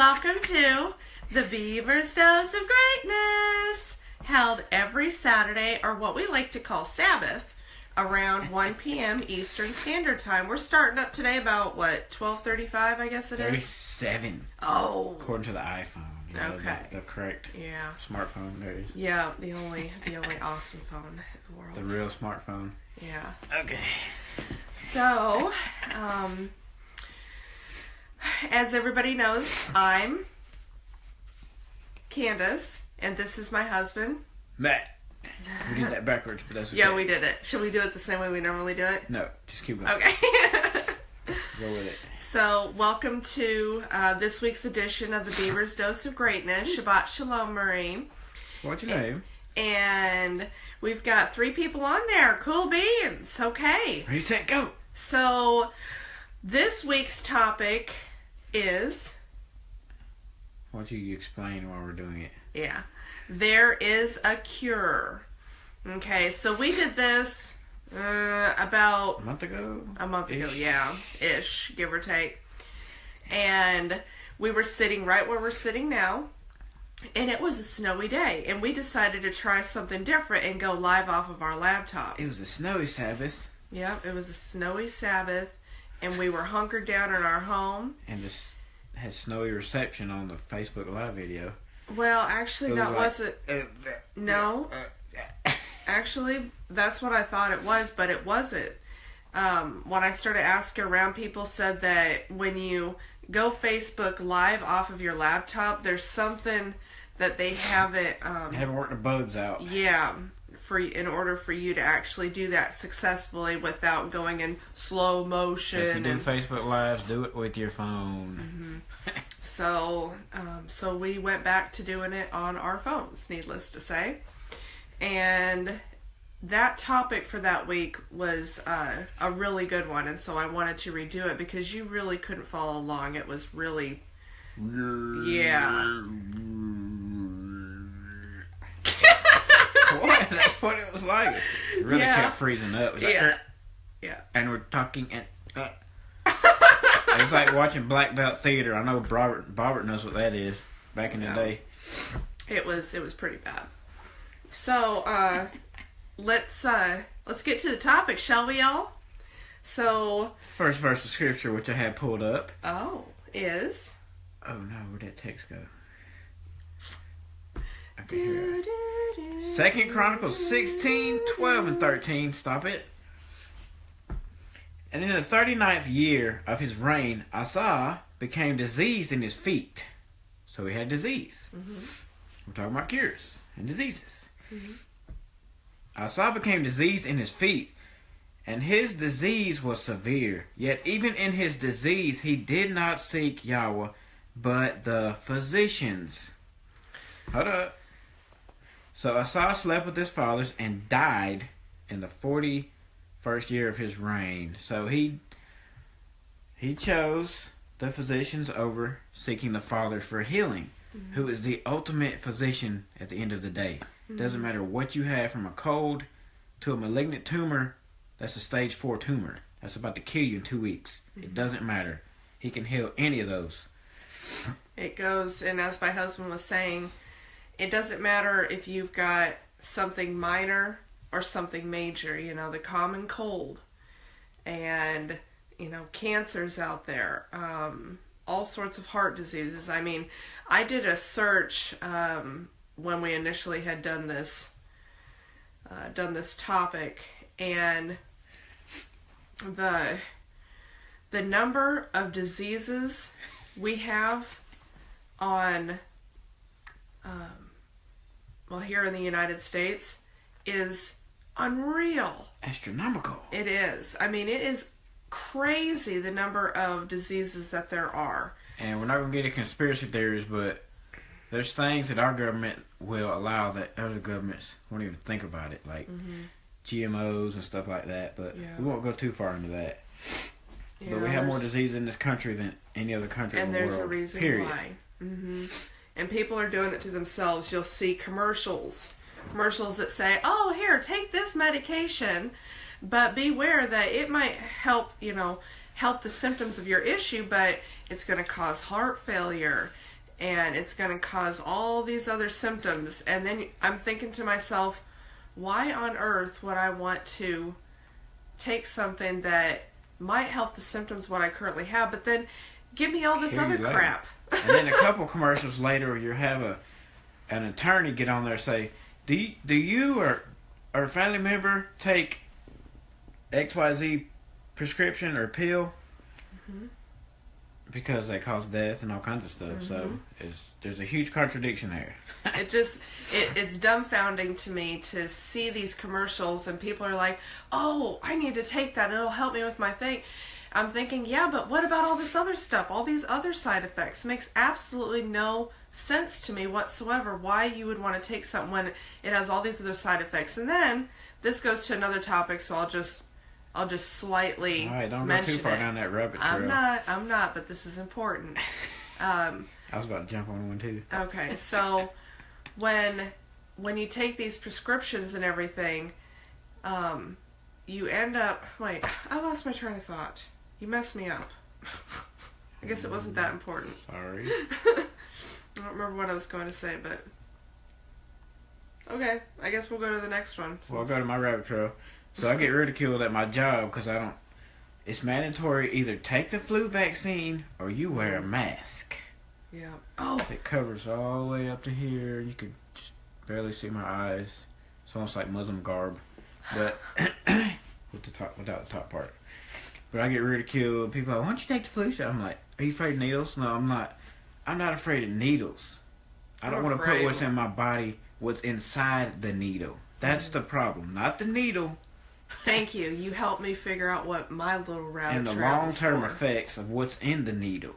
welcome to the Beaver's Dose of Greatness, held every Saturday, or what we like to call Sabbath, around 1 p.m. Eastern Standard Time. We're starting up today about, 12:35, I guess it is? 37. Oh. According to the iPhone. You know, Okay. The correct smartphone there is. Yeah, the only awesome phone in the world. The real smartphone. Yeah. Okay. So, as everybody knows, I'm Candace, and this is my husband. Matt. We did that backwards, but that's okay. Yeah, we did it. Should we do it the same way we normally do it? No, just keep going. Okay. Go with it. So, welcome to this week's edition of the Beaver's Dose of Greatness. Shabbat Shalom, Marie. What's your name? And we've got 3 people on there. Cool beans. Okay. Ready, set, go. So, this week's topic is... Why don't you explain while we're doing it? Yeah. There is a cure. Okay, so we did this about... A month ago? A month ago, yeah. Ish, give or take. And we were sitting right where we're sitting now. And it was a snowy day. And we decided to try something different and go live off of our laptop. It was a snowy Sabbath. Yep, it was a snowy Sabbath. And we were hunkered down in our home. And just had snowy reception on the Facebook Live video. Well, actually, that wasn't... No. Uh, Actually, that's what I thought it was, but it wasn't. When I started asking around, people said that when you go Facebook Live off of your laptop, there's something that they haven't... They haven't worked the bugs out. Yeah, in order for you to actually do that successfully without going in slow motion. If you do Facebook Lives, do it with your phone. Mm-hmm. So we went back to doing it on our phones, needless to say. And that topic for that week was a really good one, and so I wanted to redo it because you really couldn't follow along. It was really, yeah. What? That's what it was like. It really kept freezing up. It was like, yeah. And we're talking and it was like watching Black Belt Theater. I know Robert knows what that is. Back in the day, it was pretty bad. So let's get to the topic, shall we, y'all? So first verse of scripture, which I had pulled up. Is. Oh no, where'd that text go? Okay, here. 2 Chronicles 16, 12, and 13. Stop it. And in the 39th year of his reign, Asa became diseased in his feet. So he had disease. Mm-hmm. We're talking about cures and diseases. Mm-hmm. Asa became diseased in his feet, and his disease was severe. Yet even in his disease, he did not seek Yahweh, but the physicians. Hold up. So Asa slept with his fathers and died in the 41st year of his reign. So he chose the physicians over seeking the Father for healing, mm-hmm. who is the ultimate physician at the end of the day. Mm-hmm. Doesn't matter what you have, from a cold to a malignant tumor. That's a stage 4 tumor. That's about to kill you in 2 weeks. Mm-hmm. It doesn't matter. He can heal any of those. It goes, and as my husband was saying, it doesn't matter if you've got something minor or something major, the common cold, and, cancers out there, all sorts of heart diseases. I mean, I did a search, when we initially had done this topic, and the number of diseases we have on, here in the United States is unreal. Astronomical. It is. I mean, it is crazy the number of diseases that there are. And we're not going to get into conspiracy theories, but there's things that our government will allow that other governments won't even think about it, like GMOs and stuff like that. But we won't go too far into that. Yeah, but we have more disease in this country than any other country in the world. And there's a reason why. Mm-hmm. And people are doing it to themselves. You'll see commercials that say, "Oh, here, take this medication, but beware that it might help the symptoms of your issue, but it's going to cause heart failure. and it's going to cause all these other symptoms. And then I'm thinking to myself, why on earth would I want to take something that might help the symptoms what I currently have, but then give me all this other crap? And then a couple commercials later, you have an attorney get on there and say, do you or a family member take XYZ prescription or pill? Mm-hmm. Because they cause death and all kinds of stuff. Mm-hmm. So there's a huge contradiction there. It's dumbfounding to me to see these commercials and people are like, oh, I need to take that. It'll help me with my thing. I'm thinking, yeah, but what about all this other stuff? All these other side effects? It makes absolutely no sense to me whatsoever why you would want to take something when it has all these other side effects. And then this goes to another topic, so I'll just slightly all right, don't mention go too far it. down that rabbit trail. I'm not, but this is important. I was about to jump on one too. Okay, so when you take these prescriptions and everything, you end up... Wait, I lost my train of thought. You messed me up. I guess it wasn't that important. Sorry. I don't remember what I was going to say, but... Okay, I guess we'll go to the next one. Well, I'll go to my rabbit trail. So I get ridiculed at my job because I don't... It's mandatory either take the flu vaccine or you wear a mask. Yeah. Oh! It covers all the way up to here. You could just barely see my eyes. It's almost like Muslim garb. But... without the top part. But I get ridiculed. People are like, why don't you take the flu shot? I'm like, are you afraid of needles? No, I'm not. I'm not afraid of needles. I don't want to put what's in my body, what's inside the needle. That's the problem. Not the needle. Thank you. You helped me figure out what my little rabbit and the long-term effects of what's in the needle.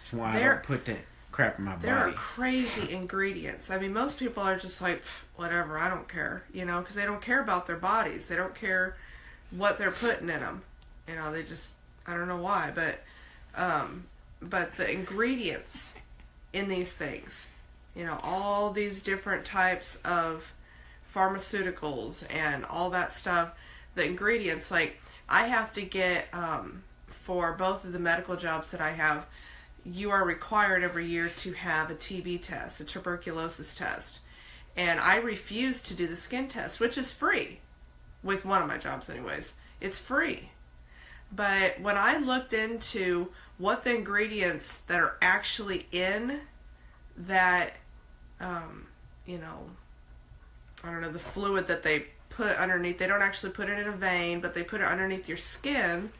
That's why I don't put that crap in my body. There are crazy ingredients. I mean, most people are just like, whatever, I don't care. You know, because they don't care about their bodies. They don't care what they're putting in them. You know, they just, I don't know why, but the ingredients in these things, you know, all these different types of pharmaceuticals and all that stuff, the ingredients, like, I have to get, for both of the medical jobs that I have, you are required every year to have a TB test, a tuberculosis test. And I refuse to do the skin test, which is free, with one of my jobs anyways. It's free. But when I looked into what the ingredients that are actually in that, you know, I don't know, the fluid that they put underneath, they don't actually put it in a vein, but they put it underneath your skin,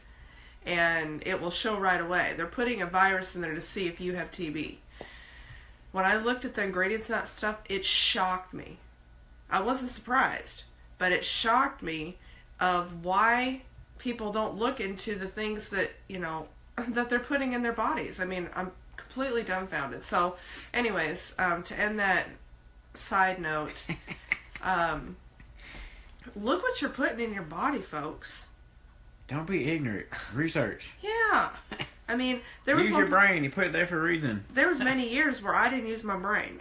and it will show right away. They're putting a virus in there to see if you have TB. When I looked at the ingredients and that stuff, it shocked me. I wasn't surprised, but it shocked me of why people don't look into the things that, you know, that they're putting in their bodies. I mean, I'm completely dumbfounded. So, anyways, to end that side note, look what you're putting in your body, folks. Don't be ignorant. Research. Yeah. I mean, there was use your brain. You put it there for a reason. There was many years where I didn't use my brain.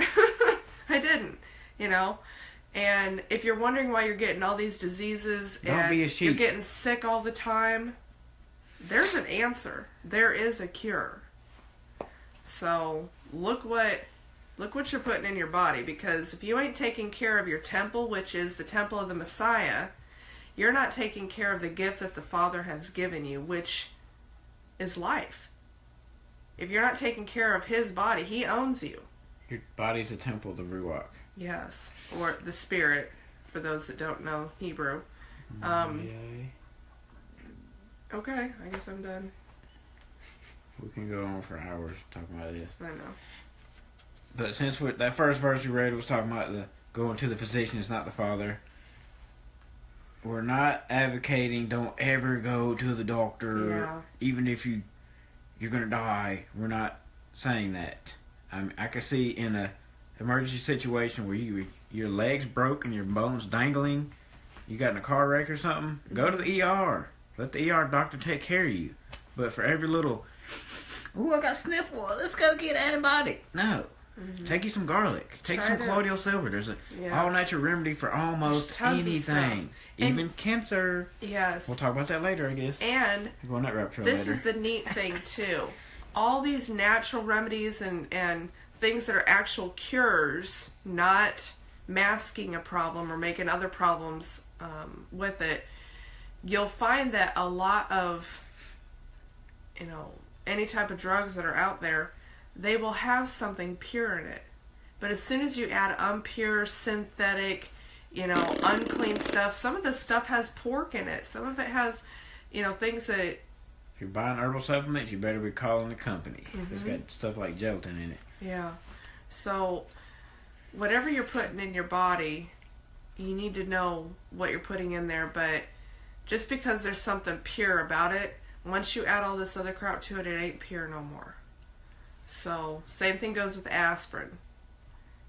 I didn't, you know. And if you're wondering why you're getting all these diseases and you're getting sick all the time, there's an answer. There is a cure. So look what you're putting in your body, because if you ain't taking care of your temple, which is the temple of the Messiah, you're not taking care of the gift that the Father has given you, which is life. If you're not taking care of His body, He owns you. Your body's a temple of the Ruach. Yes, or the Spirit, for those that don't know Hebrew. Okay, I guess I'm done. We can go on for hours talking about this. I know. But since that first verse we read was talking about the going to the physician is not the Father, we're not advocating don't ever go to the doctor, even if you're going to die. We're not saying that. I can see in a emergency situation where your legs broke and your bones dangling, you got in a car wreck or something, go to the ER. Let the ER doctor take care of you. But for every little, ooh, I got sniffle, let's go get antibiotic. No. Mm-hmm. Take you some garlic. Take some colloidal silver. There's a all-natural remedy for almost anything. Even cancer. Yes. We'll talk about that later, I guess. And we'll go on that rabbit trail this later. is the neat thing, too. All these natural remedies and things that are actual cures, not masking a problem or making other problems with it, you'll find that a lot of, any type of drugs that are out there, they will have something pure in it. But as soon as you add impure, synthetic, unclean stuff, some of this stuff has pork in it. Some of it has, things that... If you're buying herbal supplements, you better be calling the company. It's got stuff like gelatin in it. Yeah. So, whatever you're putting in your body, you need to know what you're putting in there. But just because there's something pure about it, once you add all this other crap to it, it ain't pure no more. So, same thing goes with aspirin.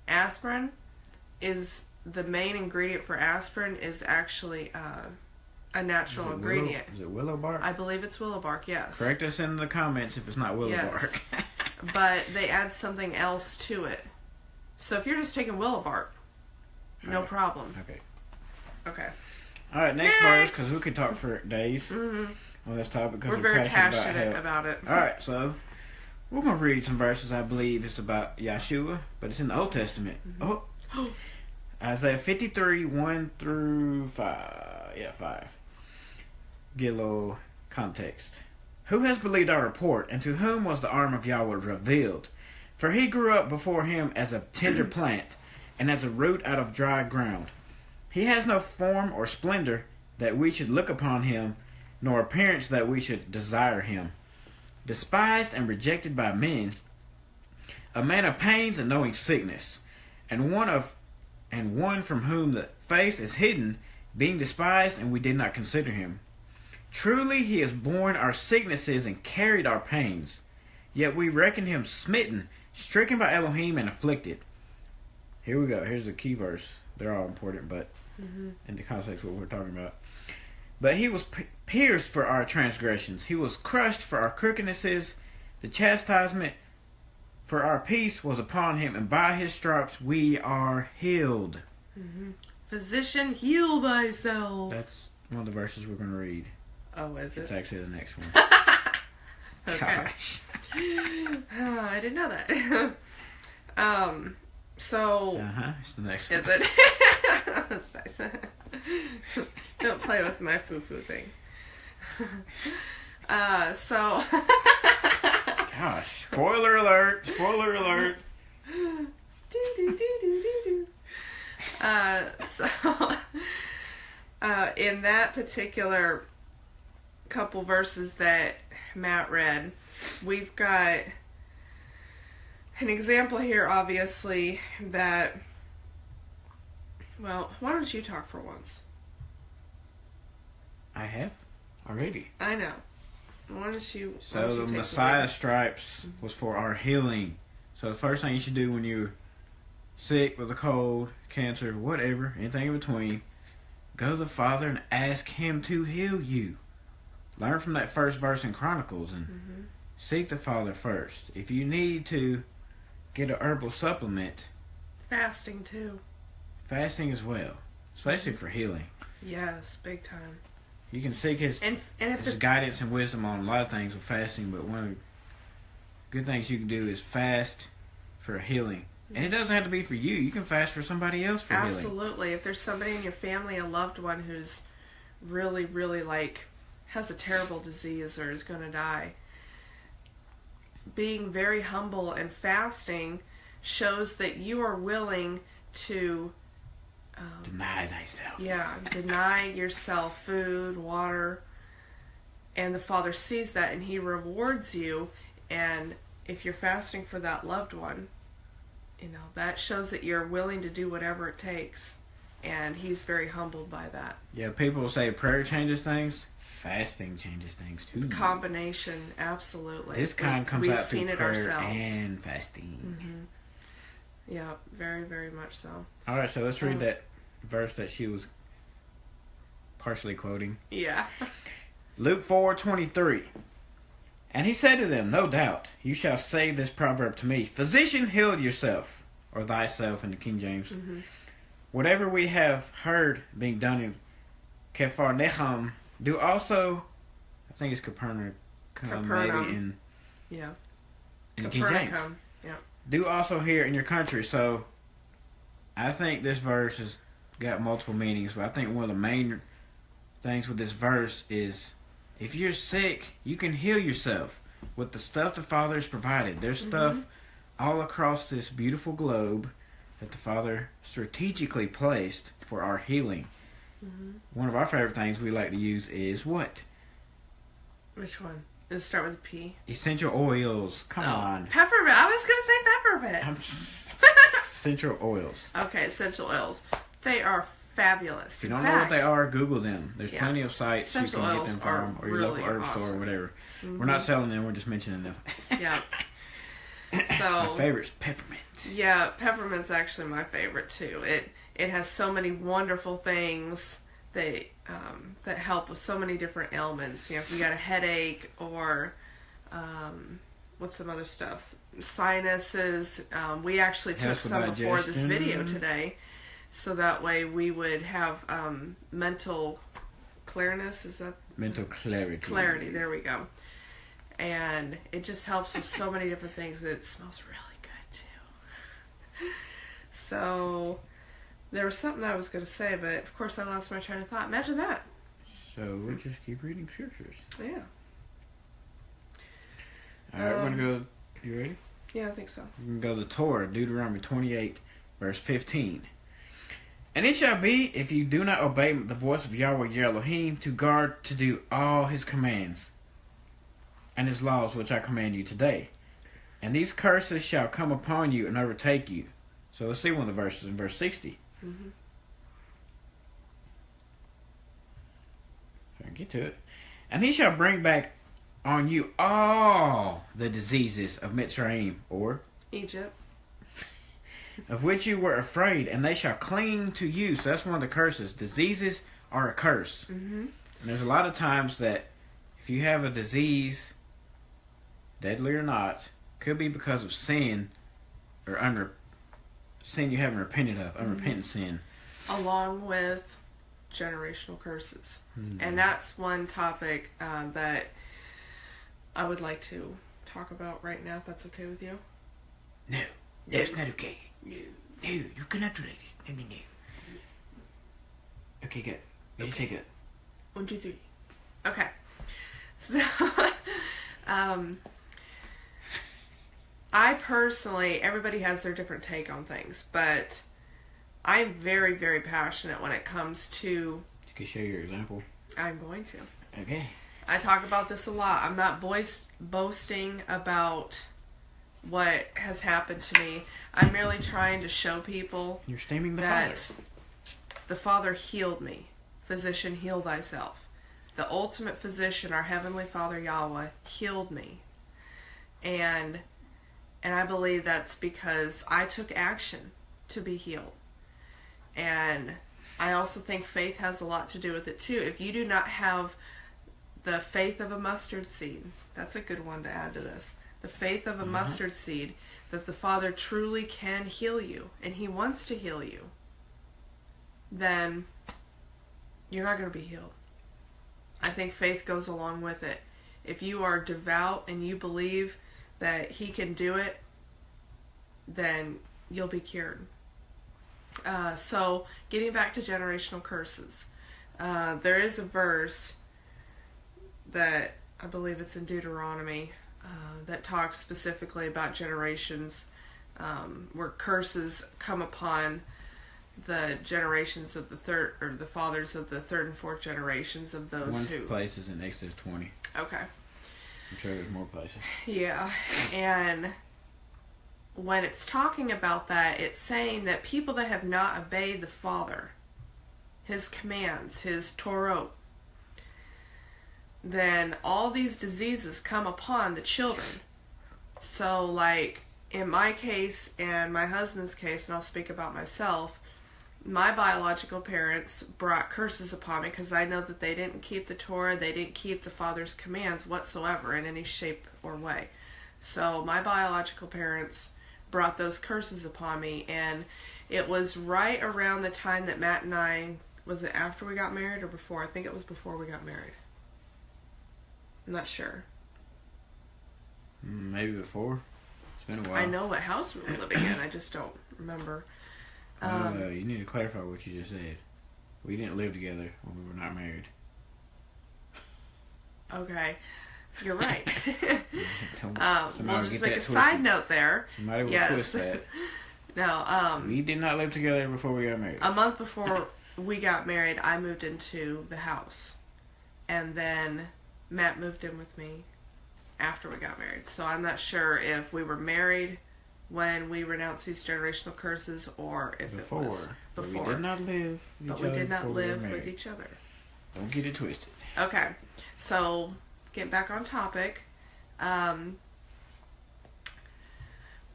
Aspirin is... the main ingredient for aspirin is actually a natural ingredient. Is it willow bark? I believe it's willow bark, yes. Correct us in the comments if it's not willow bark. But they add something else to it. So if you're just taking willow bark, no problem. Okay. All right, next verse, because we could talk for days on this topic because we're very passionate about it. All right, so we're going to read some verses. I believe it's about Yahshua, but it's in the Old Testament. Isaiah 53, 1 through 5. 5. Get a little context. Who has believed our report, and to whom was the arm of Yahweh revealed? For he grew up before him as a tender plant, and as a root out of dry ground. He has no form or splendor that we should look upon him, nor appearance that we should desire him. Despised and rejected by men, a man of pains and knowing sickness, and one from whom the face is hidden, being despised, and we did not consider him. Truly he has borne our sicknesses and carried our pains. Yet we reckon him smitten, stricken by Elohim, and afflicted. Here we go. Here's the key verse. They're all important, but in the context of what we're talking about. But he was pierced for our transgressions. He was crushed for our crookednesses. The chastisement for our peace was upon him, and by his stripes we are healed. Physician, heal thyself. That's one of the verses we're going to read. Oh, is it? It's actually the next one. Okay. Gosh. I didn't know that. So... It's the next one. Is it? That's nice. Don't play with my foo-foo thing. So... Gosh. Spoiler alert. Spoiler alert. In that particular couple verses that Matt read, we've got an example here, obviously, that... Well, why don't you talk for once? I have already. I know. Why don't you... So the Messiah stripes was for our healing. So the first thing you should do when you're sick with a cold, cancer, whatever, anything in between, go to the Father and ask him to heal you. Learn from that first verse in Chronicles and seek the Father first. If you need to get an herbal supplement, fasting too. Fasting as well, especially for healing. Yes, big time. You can seek his guidance and wisdom on a lot of things with fasting, but one of the good things you can do is fast for healing. And it doesn't have to be for you. You can fast for somebody else for healing. Absolutely. If there's somebody in your family, a loved one who's really, really has a terrible disease or is going to die, being very humble and fasting shows that you are willing to deny thyself. Yeah, deny yourself food, water, and the Father sees that and he rewards you. And if you're fasting for that loved one, that shows that you're willing to do whatever it takes, and he's very humbled by that. Yeah, people will say prayer changes things. Fasting changes things too. The combination, absolutely. This kind comes out through prayer and fasting. Yeah, very, very much so. All right, so let's read that verse that she was partially quoting. Yeah. Luke 4:23. And he said to them, no doubt, you shall say this proverb to me, Physician, heal yourself, or thyself in the King James. Whatever we have heard being done in Capharnaum, do also, I think it's Capernaum, maybe in the King James. Yeah. do also hear in your country. So I think this verse has got multiple meanings, but I think one of the main things with this verse is if you're sick, you can heal yourself with the stuff the Father has provided. There's stuff all across this beautiful globe that the Father strategically placed for our healing. One of our favorite things we like to use is what? Which one? Does it start with a P? Essential oils. Come on. Peppermint. I was going to say peppermint. Essential oils. Okay, essential oils. They are fabulous. If you don't know what they are, Google them. There's plenty of sites essential you can get them from, or your really local herb store or whatever. We're not selling them, we're just mentioning them. Yeah. So my favorite's peppermint. Yeah, peppermint's actually my favorite too. It has so many wonderful things that help with so many different ailments. You know, if you got a headache or what's some other stuff? Sinuses. We actually took some before this video today, so that way we would have mental clearness. Is that mental clarity? Clarity. There we go. And it just helps with so many different things. It smells really good too. So there was something I was going to say, but of course I lost my train of thought. Imagine that. So we'll just keep reading scriptures. Yeah. All right, we're going to go. You ready? Yeah, I think so. We're going to go to the Torah, Deuteronomy 28, verse 15. And it shall be, if you do not obey the voice of Yahweh your Elohim, to guard to do all his commands and his laws which I command you today. And these curses shall come upon you and overtake you. So let's see one of the verses in verse 60. If I can get to it. And he shall bring back on you all the diseases of Mitzrayim, or Egypt, of which you were afraid, and they shall cling to you. So that's one of the curses. Diseases are a curse. And there's a lot of times that if you have a disease, deadly or not, could be because of sin or sin you haven't repented of, unrepentant sin. Along with generational curses. And that's one topic that I would like to talk about right now, if that's okay with you. No, that's not okay. No, you cannot do this. No. Okay, good. Ready, say good. 1, 2, 3. Okay. So, I personally, everybody has their different take on things, but I'm very, very passionate when it comes to... You can share your example. I'm going to. Okay. I talk about this a lot. I'm not boasting about what has happened to me. I'm merely trying to show people You're shaming the that Father. The Father healed me. Physician, heal thyself. The ultimate physician, our Heavenly Father Yahweh, healed me. And I believe that's because I took action to be healed. And I also think faith has a lot to do with it too. If you do not have the faith of a mustard seed, that's a good one to add to this. The faith of a mustard seed, that the Father truly can heal you, and He wants to heal you, then you're not going to be healed. I think faith goes along with it. If you are devout and you believe that He can do it, then you'll be cured. So, getting back to generational curses, there is a verse that I believe it's in Deuteronomy that talks specifically about generations where curses come upon the generations of the third, or the fathers of the third and fourth generations of those One who... place is in Exodus 20. Okay. I'm sure there's more places. Yeah, and when it's talking about that, it's saying that people that have not obeyed the Father, His commands, His Torah, then all these diseases come upon the children. So, like, in my case and my husband's case, and I'll speak about myself, my biological parents brought curses upon me because I know that they didn't keep the Torah, they didn't keep the Father's commands whatsoever in any shape or way. So my biological parents brought those curses upon me, and it was right around the time that Matt and I, was it after we got married or before? I think it was before we got married. I'm not sure. Maybe before. It's been a while. I know what house we were living in. I just don't remember. You need to clarify what you just said. We didn't live together when we were not married. Okay. You're right. We'll just make a twisted. side note there. Somebody will twist that. No, we did not live together before we got married. A month before we got married, I moved into the house. And then Matt moved in with me after we got married. So I'm not sure if we were married when we renounced these generational curses or if it was before. But we did not live with each other. Don't get it twisted. Okay. So, get back on topic.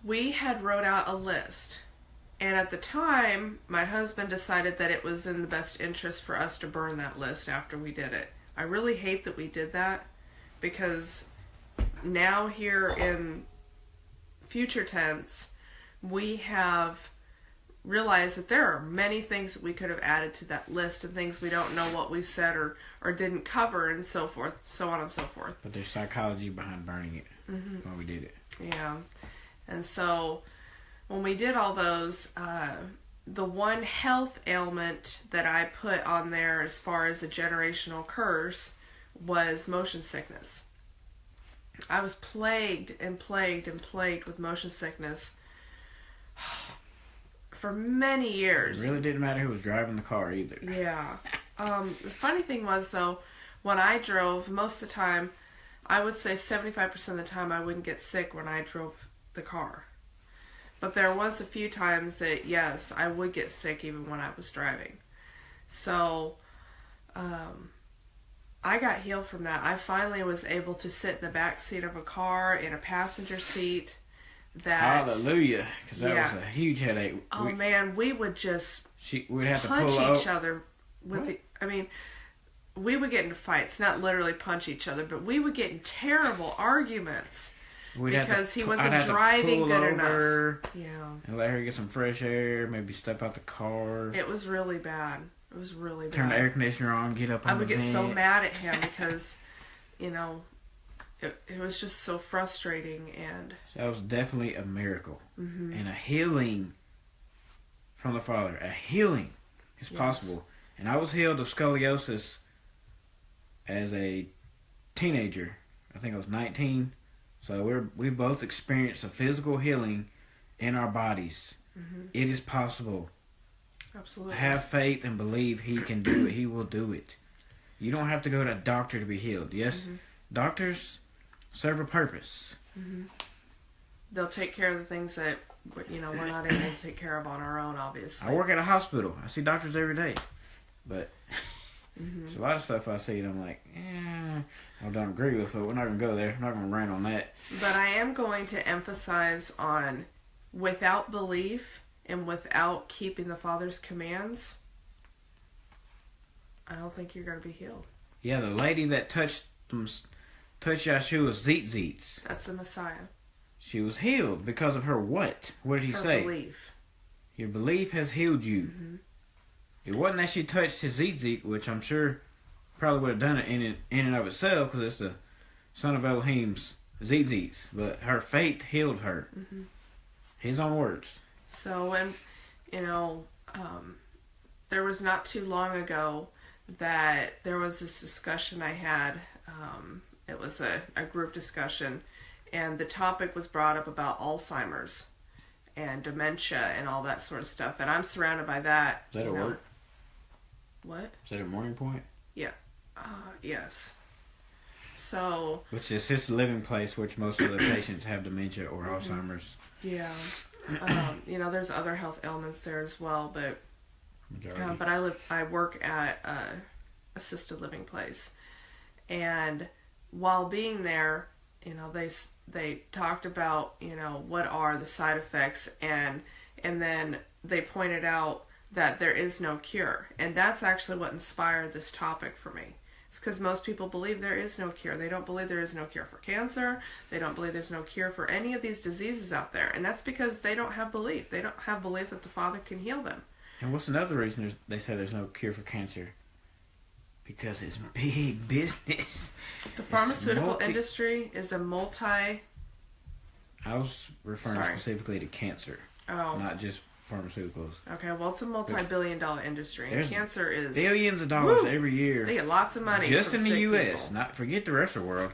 We had wrote out a list. And at the time, my husband decided that it was in the best interest for us to burn that list after we did it. I really hate that we did that because now here in future tense, we have realized that there are many things that we could have added to that list and things we don't know what we said or didn't cover and so forth, so on and so forth. But there's psychology behind burning it when we did it. Yeah. And so when we did all those, the one health ailment that I put on there as far as a generational curse was motion sickness. I was plagued with motion sickness for many years. It really didn't matter who was driving the car either. Yeah. The funny thing was, though, when I drove, most of the time, I would say 75% of the time I wouldn't get sick when I drove the car. But there was a few times that, yes, I would get sick even when I was driving. So, I got healed from that. I finally was able to sit in the back seat of a car in a passenger seat. Hallelujah, because that was a huge headache. Oh man, we would just we'd have punch to pull each other with we would get into fights, not literally punch each other, but we would get in terrible arguments because he wasn't driving good enough. Yeah, and let her get some fresh air, maybe step out the car. It was really bad. It was really bad. Turn the air conditioner on, get up on the vent. I would get so mad at him because, it was just so frustrating. And that was definitely a miracle and a healing from the Father. A healing is possible. And I was healed of scoliosis as a teenager. I think I was 19. So we both experienced a physical healing in our bodies. It is possible. Absolutely. Have faith and believe He can do it. He will do it. You don't have to go to a doctor to be healed. Yes, doctors serve a purpose. They'll take care of the things that we're not able to take care of on our own, obviously. I work at a hospital. I see doctors every day. But there's a lot of stuff I see and I'm like, I don't agree with, but we're not going to go there. I'm not going to rant on that. But I am going to emphasize on without belief and without keeping the Father's commands, I don't think you're going to be healed. Yeah, the lady that touched Yahshua's zeets. That's the Messiah. She was healed because of her what? What did he say? Her belief. Your belief has healed you. It wasn't that she touched his zeet, which I'm sure probably would have done it in and of itself because it's the son of Elohim's zeets. But her faith healed her. His own words. So when, there was not too long ago that there was this discussion I had. It was a group discussion, and the topic was brought up about Alzheimer's and dementia and all that sort of stuff. And I'm surrounded by that. Is that at work? What? Is that at Morning Point? Yeah. Yes. So. Which is assisted living place, which most of the patients have dementia or Alzheimer's. Yeah. There's other health ailments there as well, but I work at assisted living place, and while being there, they talked about what are the side effects, and then they pointed out that there is no cure, and that's actually what inspired this topic for me. It's because most people believe there is no cure. They don't believe there is no cure for cancer. They don't believe there's no cure for any of these diseases out there. And that's because they don't have belief. They don't have belief that the Father can heal them. And what's another reason they say there's no cure for cancer? Because it's big business. The pharmaceutical industry is a multi-billion I was referring specifically to cancer, not just pharmaceuticals. Okay, well, it's a multi-billion-dollar industry, and cancer is billions of dollars every year. They get lots of money just from in the U.S. people. Not forget the rest of the world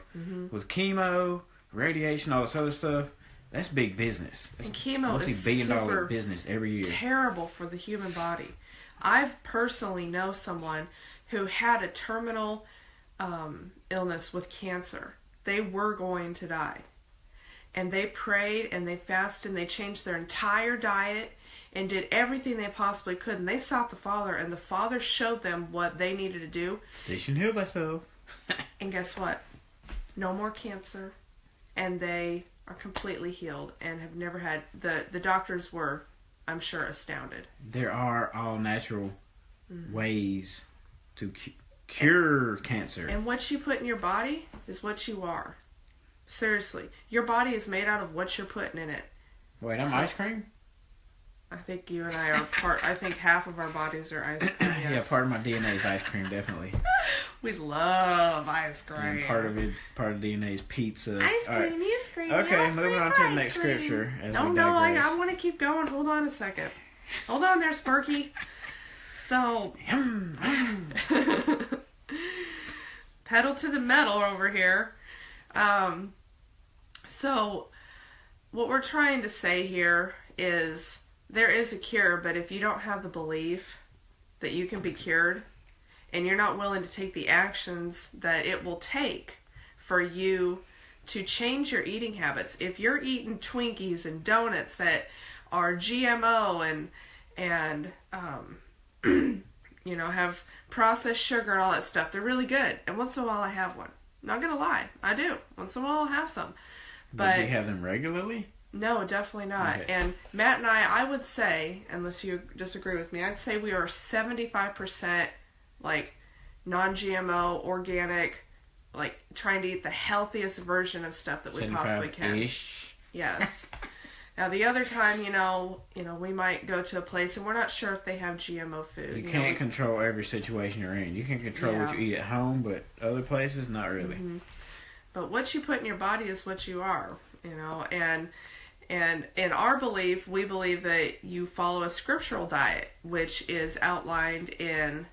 with chemo, radiation, all this other stuff. That's big business. That's and chemo is multi-billion-dollar business every year. Terrible for the human body. I personally know someone who had a terminal illness with cancer. They were going to die. And they prayed and they fasted and they changed their entire diet and did everything they possibly could. And they sought the Father, and the Father showed them what they needed to do. Physician heal thyself. And guess what? No more cancer. And they are completely healed and have never had... The doctors were, I'm sure, astounded. There are all natural ways to cure cancer. And what you put in your body is what you are. Seriously. Your body is made out of what you're putting in it. Wait, I'm ice cream? I think you and I are part... I think half of our bodies are ice cream, yes. Yeah, part of my DNA is ice cream, definitely. We love ice cream. And part of DNA is pizza. Ice cream, ice cream. Okay, moving on to the next scripture. I want to keep going. Hold on a second. Hold on there, Sparky. So... pedal to the metal over here. So, what we're trying to say here is there is a cure, but if you don't have the belief that you can be cured, and you're not willing to take the actions that it will take for you to change your eating habits, if you're eating Twinkies and donuts that are GMO and you know, have processed sugar and all that stuff, they're really good. And once in a while I have one. Not gonna lie, I do. Once in a while I'll have some. But do you have them regularly? No, definitely not. Okay. And Matt and I would say, unless you disagree with me, I'd say we are 75% like non-GMO, organic, like trying to eat the healthiest version of stuff that we possibly can. Yes. Now the other time, you know, we might go to a place and we're not sure if they have GMO food. You can't control every situation you're in. You can control what you eat at home, but other places, not really. Mm-hmm. But what you put in your body is what you are, you know. And in our belief, we believe that you follow a scriptural diet, which is outlined in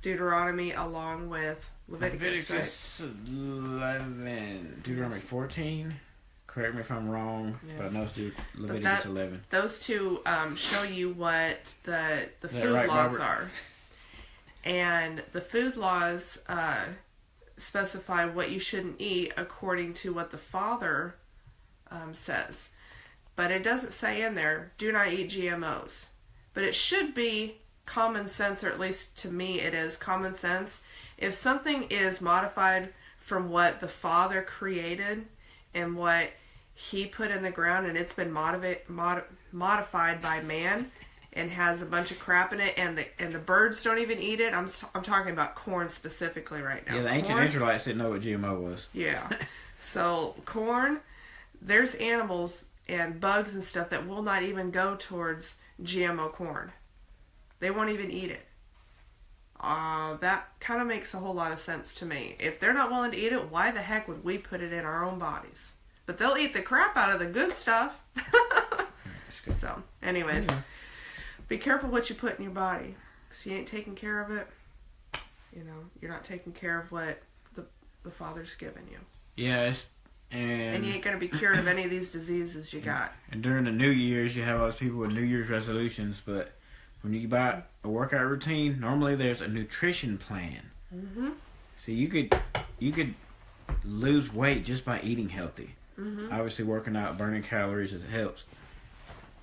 Deuteronomy along with Leviticus, right? 11, Deuteronomy 14. Correct me if I'm wrong, but I know it's Leviticus 11. Those two show you what the food laws are. And the food laws specify what you shouldn't eat according to what the Father says. But it doesn't say in there, do not eat GMOs. But it should be common sense, or at least to me it is common sense. If something is modified from what the Father created and what He put in the ground, and it's been modified by man and has a bunch of crap in it, and the birds don't even eat it. I'm talking about corn specifically right now. Yeah, the ancient Israelites didn't know what GMO was. Yeah. So corn, there's animals and bugs and stuff that will not even go towards GMO corn. They won't even eat it. That kind of makes a whole lot of sense to me. If they're not willing to eat it, why the heck would we put it in our own bodies? But they'll eat the crap out of the good stuff. So, anyways, be careful what you put in your body. Because you ain't taking care of it. You know, you're not taking care of what the Father's given you. Yes. And you ain't going to be cured of any of these diseases you got. And during the New Year's, you have all those people with New Year's resolutions, but when you buy a workout routine, normally there's a nutrition plan. Mm-hmm. So you could lose weight just by eating healthy. Mm-hmm. Obviously, working out, burning calories, it helps.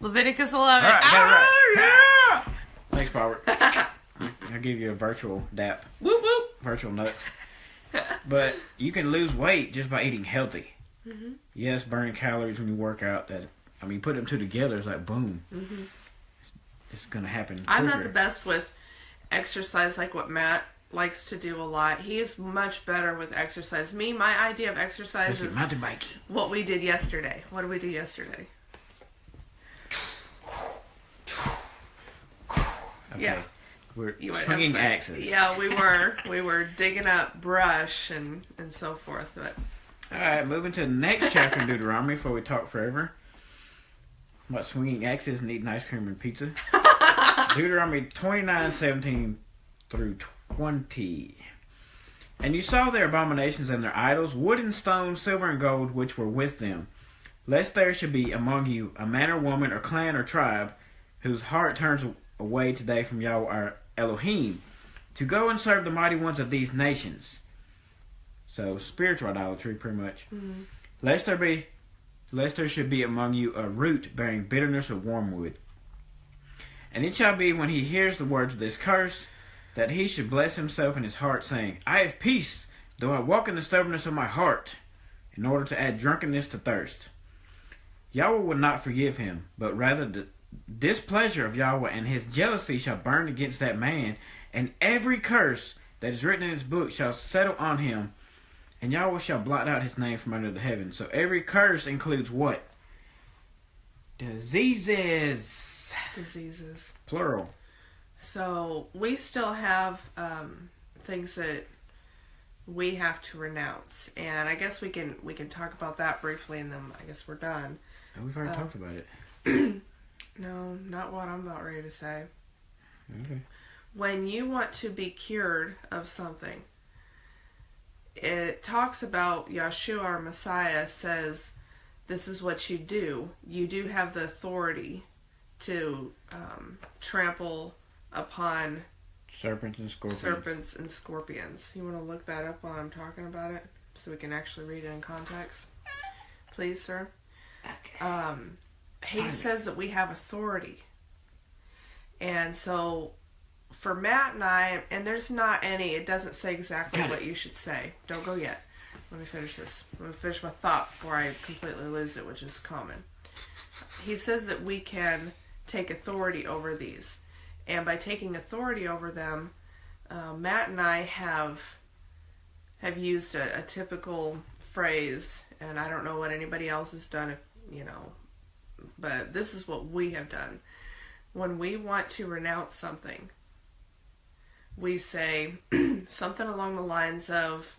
Leviticus 11. All right, got it right. Yeah! Thanks, Robert. I'll give you a virtual dap. Whoop whoop. Virtual nuts. But you can lose weight just by eating healthy. Mm-hmm. Yes, burning calories when you work out. Put them two together, it's like boom. Mm-hmm. It's going to happen quicker. I'm not the best with exercise like what Matt likes to do a lot. He's much better with exercise. Me, my idea of exercise is mountain biking. What we did yesterday. What did we do yesterday? Okay. Yeah. We're swinging axes. Yeah, we were digging up brush and so forth. But Alright, moving to the next chapter in Deuteronomy before we talk forever. About swinging axes and eating ice cream and pizza. Deuteronomy 29:17 through 20. And you saw their abominations and their idols, wood and stone, silver and gold, which were with them. Lest there should be among you a man or woman or clan or tribe whose heart turns away today from Yahweh our Elohim to go and serve the mighty ones of these nations. So spiritual idolatry, pretty much. Mm-hmm. Lest there should be among you a root bearing bitterness of wormwood. And it shall be when he hears the words of this curse, that he should bless himself in his heart, saying, I have peace, though I walk in the stubbornness of my heart, in order to add drunkenness to thirst. Yahweh will not forgive him, but rather the displeasure of Yahweh and his jealousy shall burn against that man, and every curse that is written in his book shall settle on him, and Yahweh shall blot out his name from under the heavens. So every curse includes what? Diseases. Plural. So we still have things that we have to renounce, and I guess we can talk about that briefly, and then I guess we're done. Oh, we've already talked about it. No, not what I'm about ready to say. Okay. When you want to be cured of something, it talks about Yeshua, our Messiah, says this is what you do. You do have the authority to trample upon serpents and scorpions. You want to look that up while I'm talking about it so we can actually read it in context? Please, sir. Okay. He says that we have authority. And so for Matt and I, and there's not any, it doesn't say exactly what you should say. Don't go yet. Let me finish this. Let me finish my thought before I completely lose it, which is common. He says that we can take authority over these. And by taking authority over them, Matt and I have used a typical phrase, and I don't know what anybody else has done, but this is what we have done. When we want to renounce something, we say something along the lines of,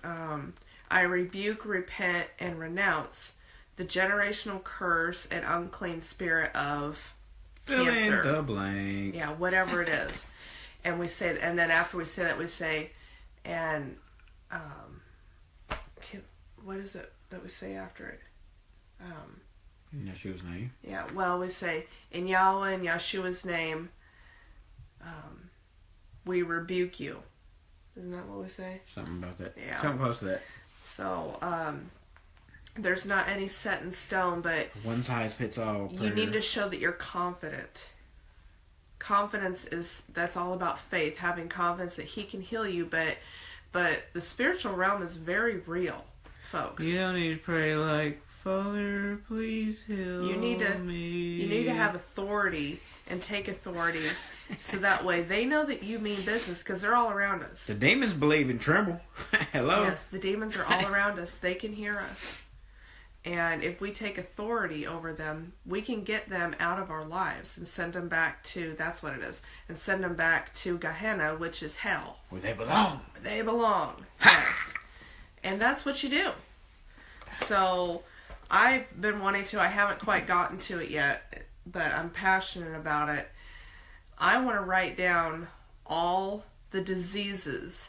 I rebuke, repent, and renounce the generational curse and unclean spirit of cancer. Fill in the blank. Yeah, whatever it is. And we say, and then after we say that, we say, and what is it that we say after it? In Yeshua's name. Yeah, well, we say, in Yahweh and Yeshua's name, we rebuke you. Isn't that what we say? Something about that. Yeah. Something close to that. So, there's not any set in stone, but one size fits all. You need to show that you're confident. Confidence that's all about faith, having confidence that he can heal you, but the spiritual realm is very real, folks. You don't need to pray like, Father, please heal me. You need to have authority and take authority so that way they know that you mean business, because they're all around us. The demons believe and tremble. Hello? Yes, the demons are all around us. They can hear us. And if we take authority over them, we can get them out of our lives and send them back to, that's what it is, and send them back to Gehenna, which is hell. Where they belong. Where they belong. Yes. And that's what you do. So, I've been wanting to, I haven't quite gotten to it yet, but I'm passionate about it. I want to write down all the diseases,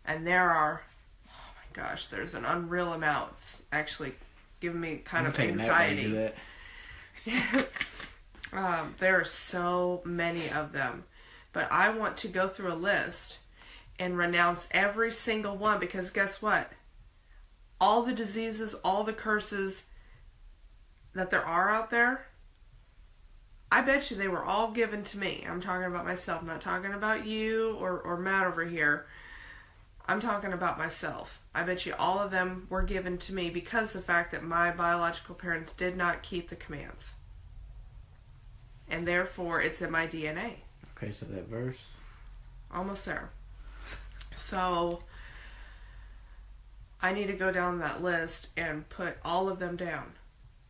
and there are, oh my gosh, there's an unreal amount. It's actually giving me kind of anxiety. There are so many of them, but I want to go through a list and renounce every single one, because guess what? All the diseases, all the curses that there are out there, I bet you they were all given to me. I'm talking about myself. I'm not talking about you or Matt over here. I'm talking about myself. I bet you all of them were given to me because of the fact that my biological parents did not keep the commands. And therefore, it's in my DNA. Okay, so that verse? Almost there. So, I need to go down that list and put all of them down.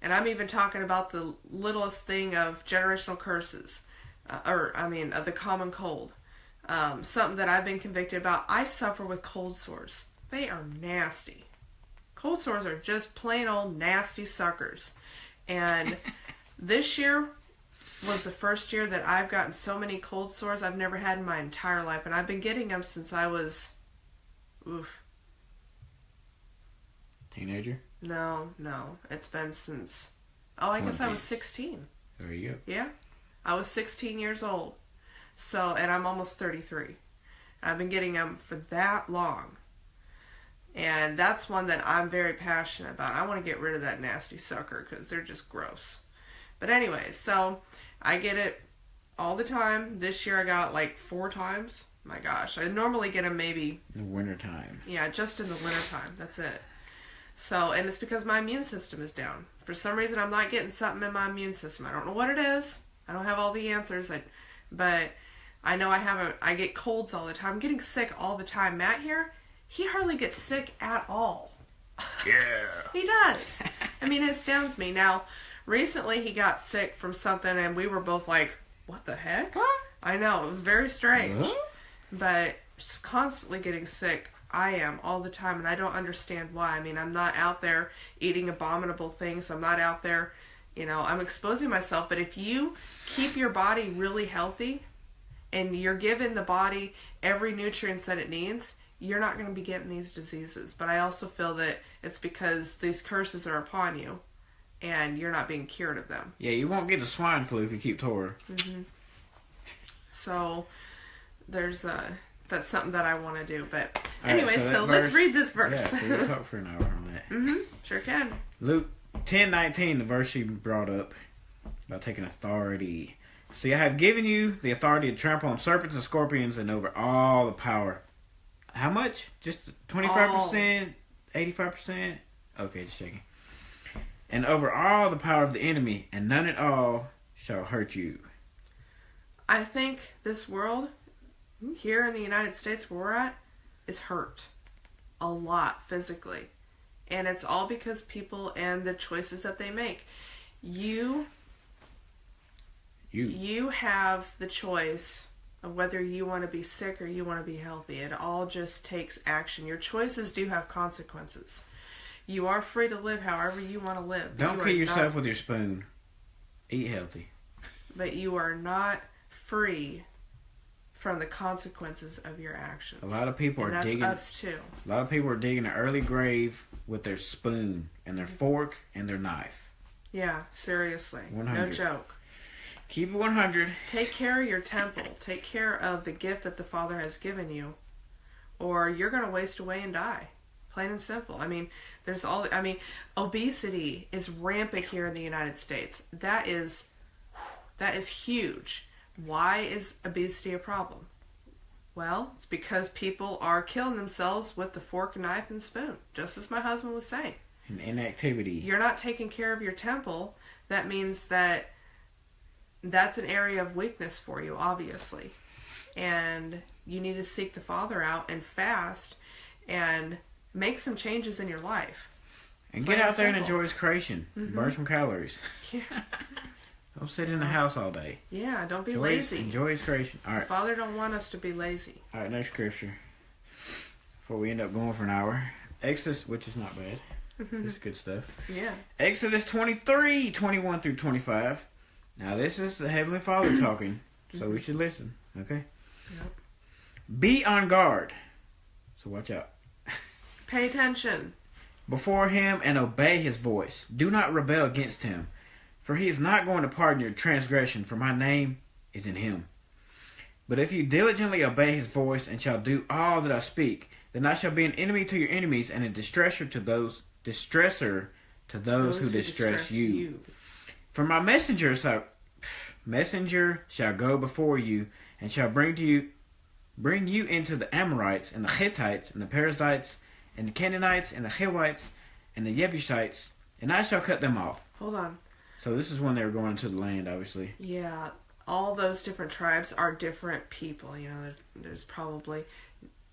And I'm even talking about the littlest thing of generational curses. Of the common cold. Something that I've been convicted about. I suffer with cold sores. They are nasty. Cold sores are just plain old nasty suckers. And this year was the first year that I've gotten so many cold sores I've never had in my entire life. And I've been getting them since I was, Teenager? No. It's been since, I guess I was 16. There you go. Yeah. I was 16 years old. So, and I'm almost 33. I've been getting them for that long. And that's one that I'm very passionate about. I want to get rid of that nasty sucker because they're just gross. But anyway, so I get it all the time. This year I got it like 4 times. My gosh. I normally get them maybe... in the wintertime. Yeah, just in the wintertime. That's it. So, and it's because my immune system is down. For some reason, I'm not getting something in my immune system. I don't know what it is. I don't have all the answers. But I know I get colds all the time. I'm getting sick all the time. Matt here, he hardly gets sick at all. Yeah. He does. I mean, it astounds me. Now, recently he got sick from something, and we were both like, what the heck? Huh? I know. It was very strange. Huh? But just constantly getting sick. I am all the time, and I don't understand why. I mean, I'm not out there eating abominable things. I'm not out there, I'm exposing myself. But if you keep your body really healthy and you're giving the body every nutrient that it needs, you're not going to be getting these diseases. But I also feel that it's because these curses are upon you and you're not being cured of them. Yeah, you won't get the swine flu if you keep Torah. Mm-hmm. So there's that's something that I want to do. But anyway, right, so let's read this verse. Yeah, we can talk for an hour on that. Mm-hmm. Sure can. Luke 10:19, the verse she brought up about taking authority. See, I have given you the authority to trample on serpents and scorpions and over all the power. How much? Just 25%? 85%? Okay, just checking. And over all the power of the enemy, and none at all shall hurt you. I think this world, here in the United States where we're at, is hurt a lot physically. And it's all because people and the choices that they make. You have the choice of whether you want to be sick or you want to be healthy. It all just takes action. Your choices do have consequences. You are free to live however you want to live. Don't kill yourself with your spoon. Eat healthy. But you are not free from the consequences of your actions. A lot of people are digging. That's us too. A lot of people are digging an early grave with their spoon and their fork and their knife. Yeah, seriously. 100. No joke. Keep it 100. Take care of your temple. Take care of the gift that the Father has given you, or you're going to waste away and die. Plain and simple. I mean, obesity is rampant here in the United States. That is huge. Why is obesity a problem? Well, it's because people are killing themselves with the fork, knife, and spoon, just as my husband was saying. And inactivity. You're not taking care of your temple. That means that's an area of weakness for you, obviously. And you need to seek the Father out and fast and make some changes in your life. And get out there and enjoy His creation. Mm-hmm. Burn some calories. Yeah. Don't sit in the house all day. Yeah, don't be lazy. Enjoy His creation. All right. Father don't want us to be lazy. All right, next scripture. Before we end up going for an hour. Exodus, which is not bad. It's good stuff. Yeah. Exodus 23, 21 through 25. Now this is the Heavenly Father talking, so we should listen, okay? Yep. Be on guard. So watch out. Pay attention. Before Him and obey His voice. Do not rebel against Him. For He is not going to pardon your transgression, for my name is in Him. But if you diligently obey His voice and shall do all that I speak, then I shall be an enemy to your enemies and a distressor to those who distress you. For my messenger shall go before you and shall bring you into the Amorites and the Hittites and the Perizzites and the Canaanites and the Hivites and the Jebusites, and I shall cut them off. Hold on. So this is when they were going into the land, obviously. Yeah, all those different tribes are different people. You know, there's probably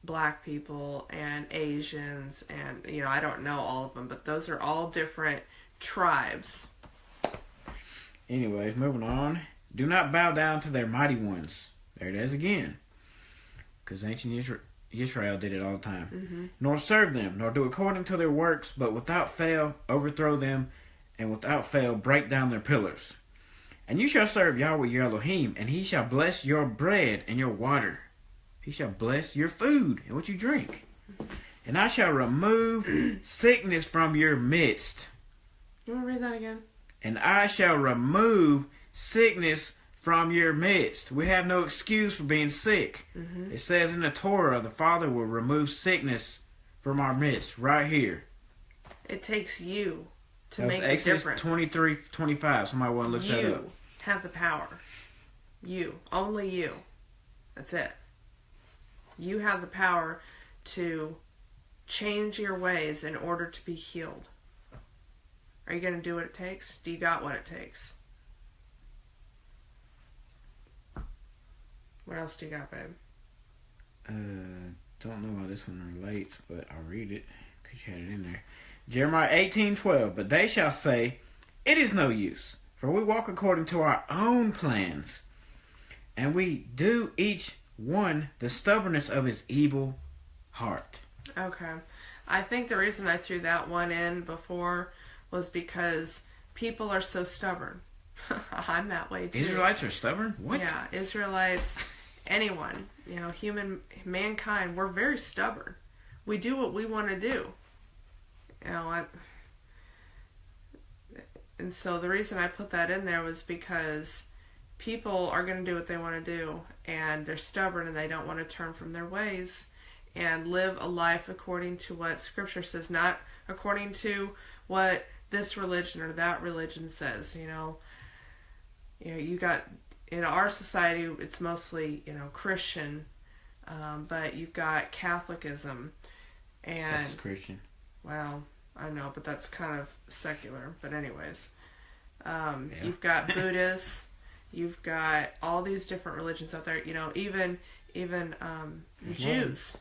black people and Asians and, I don't know all of them, but those are all different tribes. Anyways, moving on. Do not bow down to their mighty ones. There it is again. Because ancient Israel did it all the time. Mm-hmm. Nor serve them, nor do according to their works, but without fail overthrow them, and without fail break down their pillars. And you shall serve Yahweh your Elohim, and he shall bless your bread and your water. He shall bless your food and what you drink. And I shall remove sickness from your midst. You want to read that again? And I shall remove sickness from your midst. We have no excuse for being sick. Mm-hmm. It says in the Torah, the Father will remove sickness from our midst, right here. It takes you to That was make the Exodus difference. 23:25. Somebody want to look that up. You have the power. You. Only you. That's it. You have the power to change your ways in order to be healed. Are you going to do what it takes? Do you got what it takes? What else do you got, babe? Don't know how this one relates, but I'll read it because you had it in there. Jeremiah 18:12. But they shall say, it is no use, for we walk according to our own plans, and we do each one the stubbornness of his evil heart. Okay. I think the reason I threw that one in before was because people are so stubborn. I'm that way too. Israelites are stubborn? What? Yeah, Israelites, anyone, mankind, we're very stubborn. We do what we want to do. And so the reason I put that in there was because people are going to do what they want to do, and they're stubborn and they don't want to turn from their ways and live a life according to what Scripture says, not according to what this religion or that religion says. You got, in our society, it's mostly, Christian, but you've got Catholicism and... That's Christian. Well, I know, but that's kind of secular. But anyways, You've got Buddhists, you've got all these different religions out there. Even Jews.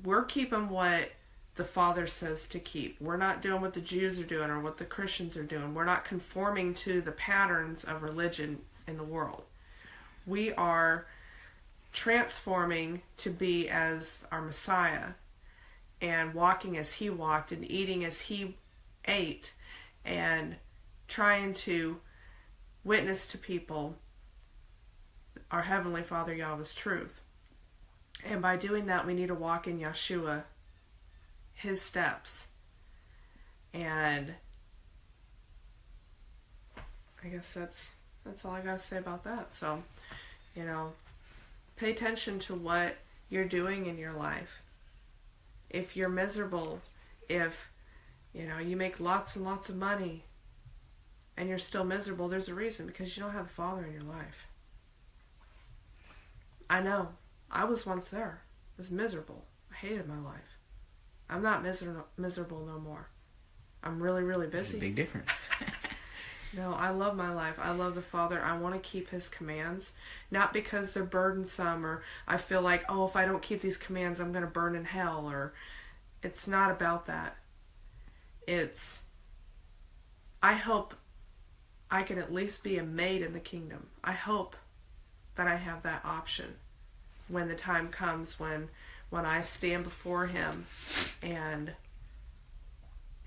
We're keeping what the Father says to keep. We're not doing what the Jews are doing or what the Christians are doing. We're not conforming to the patterns of religion in the world. We are transforming to be as our Messiah and walking as He walked and eating as He ate and trying to witness to people our Heavenly Father Yahweh's truth. And by doing that, we need to walk in Yeshua, His steps. And I guess that's all I got to say about that. So, pay attention to what you're doing in your life. If you're miserable, if, you make lots and lots of money and you're still miserable, there's a reason, because you don't have the Father in your life. I know. I was once there. I was miserable. I hated my life. I'm not miserable no more. I'm really, really busy. There's a big difference. No, I love my life. I love the Father. I want to keep His commands. Not because they're burdensome or I feel like, if I don't keep these commands, I'm going to burn in hell. It's not about that. I hope I can at least be a maid in the kingdom. I hope that I have that option when the time comes when I stand before Him and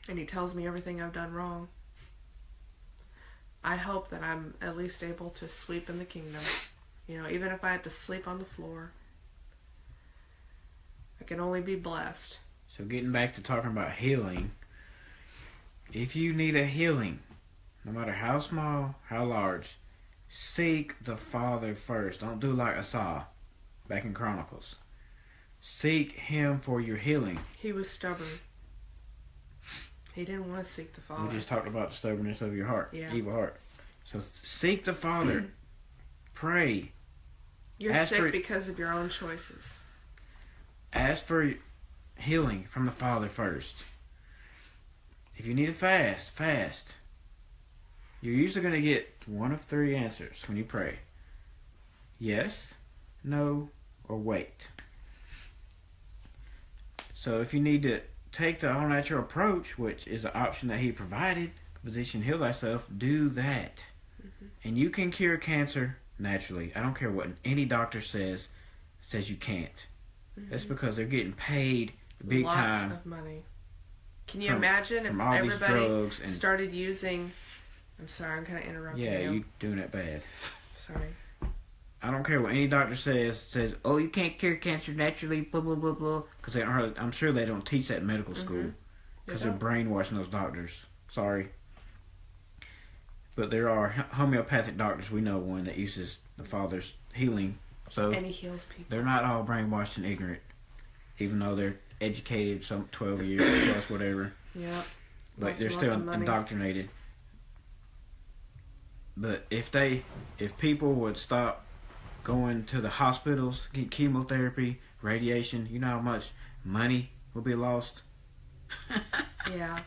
He tells me everything I've done wrong. I hope that I'm at least able to sleep in the kingdom. Even if I had to sleep on the floor, I can only be blessed. So getting back to talking about healing, if you need a healing, no matter how small, how large, seek the Father first. Don't do like Asa back in Chronicles. Seek Him for your healing. He was stubborn. He didn't want to seek the Father. We just talked about the stubbornness of your heart, evil heart. So seek the Father. Pray. You're sick because of your own choices. Ask for healing from the Father first. If you need to fast. You're usually going to get one of three answers when you pray. Yes, no, or wait. So if you need to take the all-natural approach, which is an option that He provided, physician heal thyself, do that. Mm-hmm. And you can cure cancer naturally. I don't care what any doctor says you can't. That's because they're getting paid big Lots time. of money. Can you imagine if all these everybody drugs and started using... I'm sorry, I'm kind of interrupting you. Yeah, you doing that bad. Sorry. I don't care what any doctor says, oh, you can't cure cancer naturally, blah, blah, blah, blah. Because I'm sure they don't teach that in medical school. Because they're brainwashing those doctors. Sorry. But there are homeopathic doctors. We know one that uses the Father's healing. So and he heals people. They're not all brainwashed and ignorant. Even though they're educated, some 12 years plus, whatever. Yeah. But they're still indoctrinated. But if people would stop going to the hospitals, get chemotherapy, radiation, you know how much money will be lost? Yeah.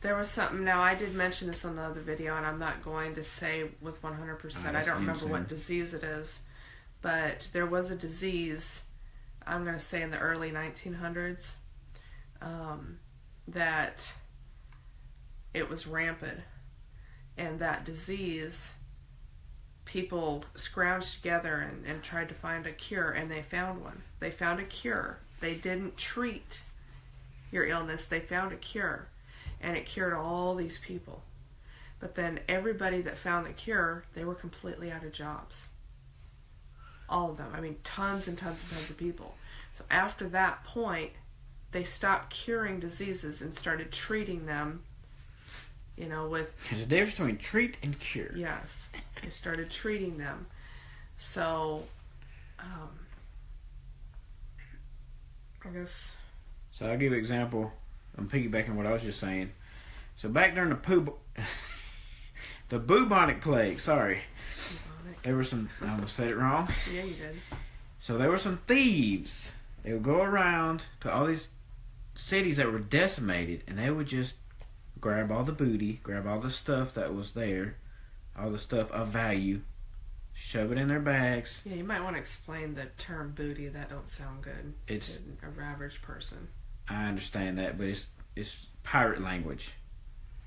There was something, now I did mention this on the other video, and I'm not going to say with 100%. I don't remember what disease it is. But there was a disease, I'm going to say in the early 1900s, that it was rampant. And that disease, people scrounged together and tried to find a cure, and they found one. They found a cure. They didn't treat your illness. They found a cure, and it cured all these people. But then everybody that found the cure, they were completely out of jobs. All of them. I mean, tons and tons and tons of people. So after that point, they stopped curing diseases and started treating them, you know, with... There's a difference between treat and cure. Yes. They started treating them. So, I guess... So I'll give you an example. I'm piggybacking what I was just saying. So back during the bubonic plague, sorry. There were some, I almost said it wrong. Yeah, you did. So there were some thieves. They would go around to all these cities that were decimated, and they would just grab all the booty, grab all the stuff that was there, all the stuff of value, shove it in their bags. Yeah, you might want to explain the term booty. That don't sound good. It's to an average person. I understand that, but it's pirate language.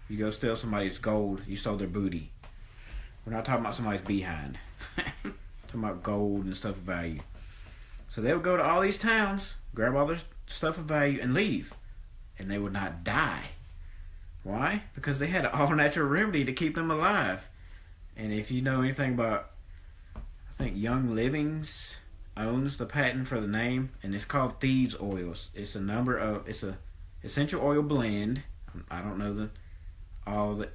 You go steal somebody's gold, you stole their booty. We're not talking about somebody's behind. Talking about gold and stuff of value. So they would go to all these towns, grab all their stuff of value, and leave. And they would not die. Why? Because they had an all-natural remedy to keep them alive. And if you know anything about, I think Young Livings owns the patent for the name, and it's called Thieves Oils. It's a essential oil blend. I don't know all the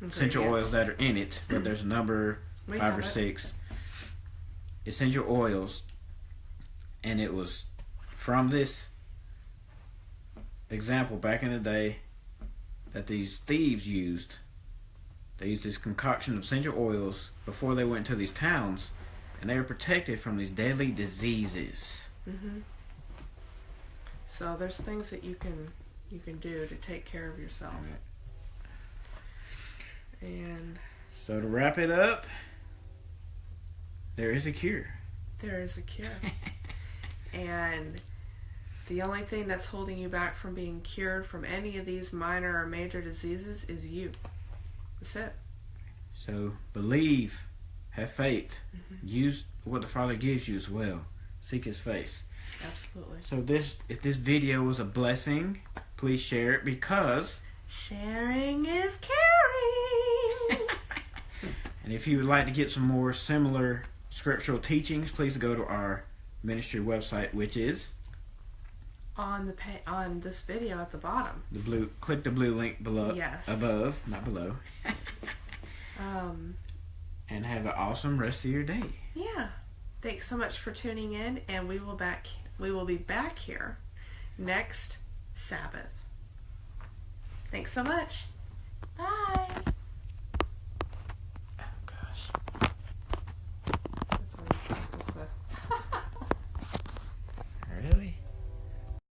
essential oils that are in it, but there's a number, 5 or 6 essential oils, and it was from this example back in the day that these thieves used. They used this concoction of essential oils before they went to these towns, and they were protected from these deadly diseases. So there's things that you can do to take care of yourself. And so to wrap it up, there is a cure. There is a cure. And the only thing that's holding you back from being cured from any of these minor or major diseases is you. That's it. So believe, have faith, use what the Father gives you as well. Seek His face. Absolutely. So if this video was a blessing, please share it, because sharing is caring. And if you would like to get some more similar scriptural teachings, please go to our ministry website, which is on this video at the bottom. Click the blue link below. Yes. Above, not below. And have an awesome rest of your day. Yeah. Thanks so much for tuning in, and we will be back here next Sabbath. Thanks so much. Bye.